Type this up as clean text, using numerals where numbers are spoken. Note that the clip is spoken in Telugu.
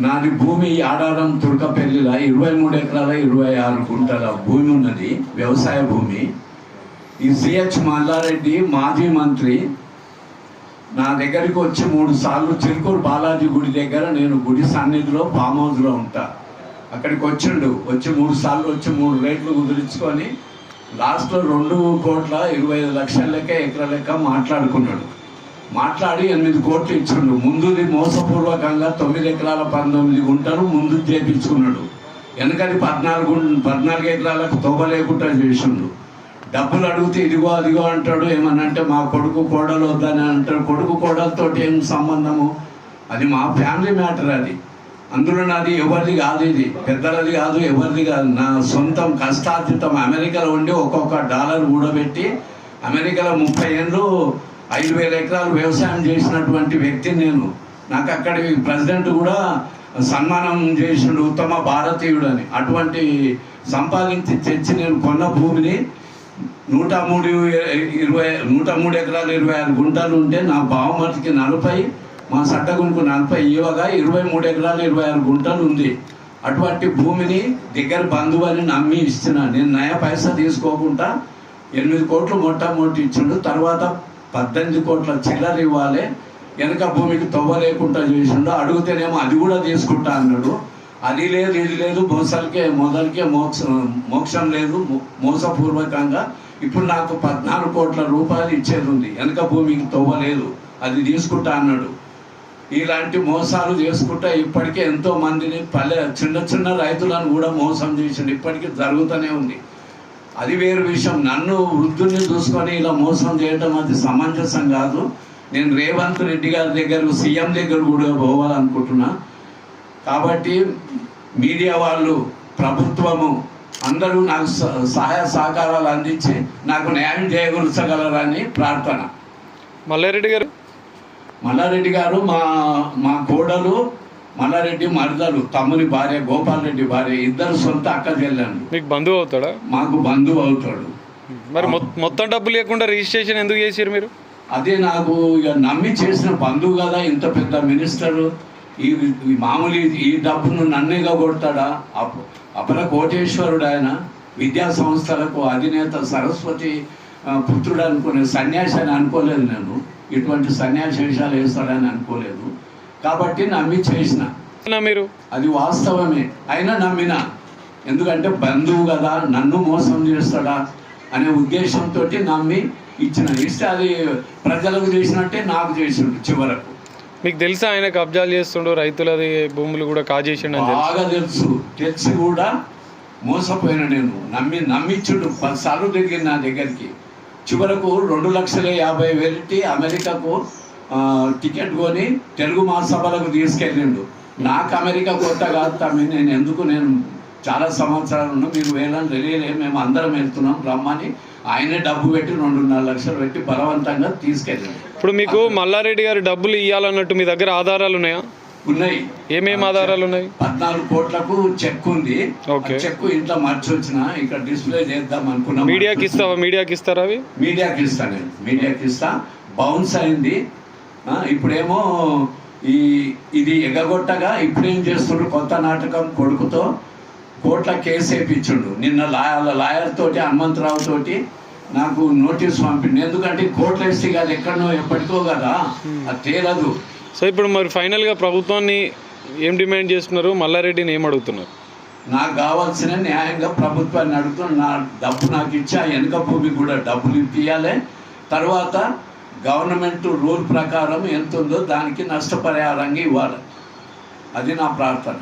నాది భూమి ఆడారం తుర్కపల్లిలో 23 ఎకరాల 26 గుంటల భూమి ఉన్నది, వ్యవసాయ భూమి. ఈ సిహెచ్ మల్లారెడ్డి మాజీ మంత్రి నా దగ్గరికి వచ్చి 3 సార్లు చిలుకూరు బాలాజీ గుడి దగ్గర, నేను గుడి సన్నిధిలో ఫామ్ హౌస్లో ఉంటా, అక్కడికి వచ్చిండు. వచ్చి 3 సార్లు వచ్చి 3 రేట్లు కుదిరించుకొని లాస్ట్లో 2,25,00,000 లెక్క ఎకరా లెక్క మాట్లాడుకున్నాడు. మాట్లాడి 8 కోట్లు ఇచ్చిండు. ముందుది మోసపూర్వకంగా 9 ఎకరాల 19 గుంటలు ముందు చేపించుకున్నాడు. వెనకది 14 ఎకరాలకు తోబలేకుండా చేసిండు. డబ్బులు అడిగితే ఇదిగో అదిగో అంటాడు. ఏమనంటే మా కొడుకు కోడలు వద్దని అంటాడు. కొడుకు కోడలతో ఏం సంబంధము? అది మా ఫ్యామిలీ మ్యాటర్. అది అందులో నాది ఎవరిది కాదు, ఇది పెద్దలది కాదు, ఎవరిది కాదు, నా సొంతం కష్టార్జితం. అమెరికాలో ఉండి ఒక్కొక్క డాలర్ కూడబెట్టి అమెరికాలో 30 ఏళ్ళు 5,000 ఎకరాలు వ్యవసాయం చేసినటువంటి వ్యక్తి నేను. నాకు అక్కడి ప్రెసిడెంట్ కూడా సన్మానం చేసిండు, ఉత్తమ భారతీయుడు అని. అటువంటి సంపాదించి తెచ్చి నేను కొన్న భూమిని 103 ఎకరాలు 26 గుంటలు ఉంటే నా బావమతికి 40, మా సట్టగుంకు 40 ఇవ్వగా 23 ఎకరాలు 26 గుంటలు ఉంది. అటువంటి భూమిని దగ్గర బంధువు అని నమ్మి ఇస్తున్నా. నేను నయా పైసా తీసుకోకుండా 8 కోట్లు మొట్టమొదటి ఇచ్చిండు. తర్వాత 18 కోట్ల చిల్లర ఇవ్వాలి, వెనక భూమికి తవ్వ లేకుండా చేసిండు. అడిగితేనేమో అది కూడా తీసుకుంటా అన్నాడు. అది లేదు ఇది లేదు, మొదలకే మోక్షం లేదు, మోసపూర్వకంగా. ఇప్పుడు నాకు 14 కోట్ల రూపాయలు ఇచ్చేది ఉంది, వెనక భూమికి తవ్వ లేదు, అది తీసుకుంటా అన్నాడు. ఇలాంటి మోసాలు చేసుకుంటా ఇప్పటికే ఎంతో మందిని చిన్న చిన్న రైతులను కూడా మోసం చేసిండు. ఇప్పటికీ జరుగుతూనే ఉంది. అది వేరు విషయం. నన్ను వృద్ధుల్ని చూసుకొని ఇలా మోసం చేయడం అది సమంజసం కాదు. నేను రేవంత్ రెడ్డి గారి దగ్గర, సీఎం దగ్గర కూడా పోవాలనుకుంటున్నా. కాబట్టి మీడియా వాళ్ళు, ప్రభుత్వము అందరూ నాకు సహాయ సహకారాలు అందించి నాకు న్యాయం చేయగలరని ప్రార్థన. మల్లారెడ్డి గారు మా కోడలు, మల్లారెడ్డి మరదలు, తమ్ముని భార్య, గోపాల్ రెడ్డి భార్య, ఇద్దరు సొంత అక్క చెల్లెలు. మీకు బంధువు అవుతాడా? మాకు బంధువు అవుతాడు. మరి మొత్తం డబ్బు లేకుండా రిజిస్ట్రేషన్ ఎందుకు చేసారు మీరు? అదే నాకు ఇక నమ్మి చేసిన బంధువు కదా, ఇంత పెద్ద మినిస్టరు. ఈ మామూలు ఈ డబ్బును నన్నేగా కొడతాడా? అపర కోటేశ్వరుడు ఆయన. విద్యా సంస్థలకు అధినేత, సరస్వతి పుత్రుడు అనుకునే సన్యాసి అని అనుకోలేదు నేను. ఇటువంటి సన్యాసి వేషాలు వేస్తాడని అనుకోలేదు. కాబట్టి నమ్మి చేసిన. మీరు అది వాస్తవమే, అయినా నమ్మిన. ఎందుకంటే బంధువు కదా, నన్ను మోసం చేస్తాడా అనే ఉద్దేశంతో నమ్మి ఇస్తే అది ప్రజలకు చేసినట్టే నాకు చేసిండు. చివరకు మీకు తెలుసా ఆయన కబ్జాలు చేస్తుండు, రైతులది భూములు కూడా కాజేసిండు? బాగా తెలిసి కూడా మోసపోయిన నేను. నమ్మిచ్చుడు 10 సార్లు తిరిగి నా దగ్గరికి. చివరకు 2,50,000 అమెరికాకు టికెట్ కొని తెలుగు మహాసభలకు తీసుకెళ్ళిండు. నాకు అమెరికా కొత్త కాదు తమ్మి, నేను చాలా సంవత్సరాలు ఉన్నా, మీరు వేలని తెలియలే, మేము అందరం వెళ్తున్నాం రమ్మని ఆయనే డబ్బు పెట్టి 2.5 లక్షలు పెట్టి బలవంతంగా తీసుకెళ్ళిండు. ఇప్పుడు మీకు మల్లారెడ్డి గారు డబ్బులు ఇవ్వాలన్నట్టు మీ దగ్గర ఆధారాలు ఉన్నాయా? ఉన్నాయి. ఏమేమి ఆధారాలు ఉన్నాయి? 14 కోట్లకు చెక్ ఉంది. చెక్ ఇంట్లో మర్చి వచ్చిన, ఇక్కడ డిస్ప్లే చేద్దాం అనుకున్నా. మీడియాకి ఇస్తారా? అవి మీడియాకి ఇస్తా, నేను మీడియాకి ఇస్తా. బౌన్స్ అయింది. ఇప్పుడేమో ఇది ఎగగొట్టగా ఇప్పుడేం చేస్తుండ్రు, కొత్త నాటకం కొడుకుతో కోర్టులో కేసు వేయించుండు. నిన్న లాయర్ తోటి, హనుమంతరావు తోటి నాకు నోటీస్ పంపిండు. ఎందుకంటే కోర్టులో వేస్తే కాదు, ఎక్కడనో ఎప్పటికో కదా, అది తేలదు. సో ఇప్పుడు మరి ఫైనల్గా ప్రభుత్వాన్ని ఏం డిమాండ్ చేస్తున్నారు? మల్లారెడ్డిని ఏం అడుగుతున్నారు? నాకు కావాల్సిన న్యాయంగా ప్రభుత్వాన్ని అడుగుతున్నా. నా డబ్బు నాకు ఇచ్చా, వెనుక భూమి కూడా డబ్బులు ఇప్పియాలి. తర్వాత గవర్నమెంట్ రూల్ ప్రకారం ఎంత ఉందో దానికి నష్టపరిహారంగా ఇవ్వాలి. అది నా ప్రార్థన.